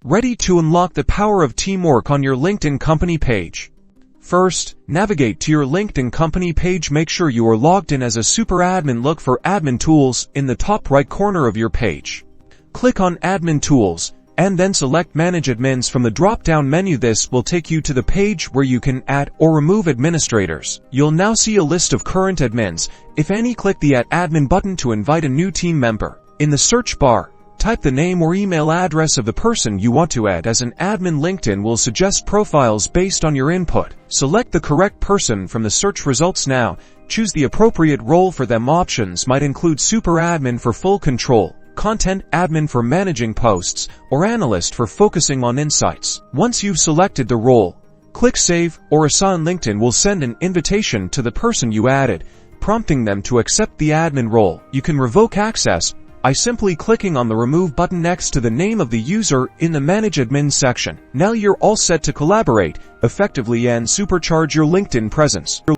Ready to unlock the power of teamwork on your LinkedIn company page. First, navigate to your LinkedIn company page. Make sure you are logged in as a super admin. Look for Admin Tools in the top right corner of your page. Click on Admin Tools, and then select Manage Admins from the drop-down menu. This will take you to the page where you can add or remove administrators. You'll now see a list of current admins. If any, click the Add Admin button to invite a new team member. In the search bar, type the name or email address of the person you want to add as an admin. LinkedIn will suggest profiles based on your input. Select the correct person from the search results now. Choose the appropriate role for them. Options might include super admin for full control, content admin for managing posts, or analyst for focusing on insights. Once you've selected the role, click Save or Assign. LinkedIn will send an invitation to the person you added, prompting them to accept the admin role. You can revoke access by simply clicking on the Remove button next to the name of the user in the Manage Admin section. Now you're all set to collaborate effectively and supercharge your LinkedIn presence.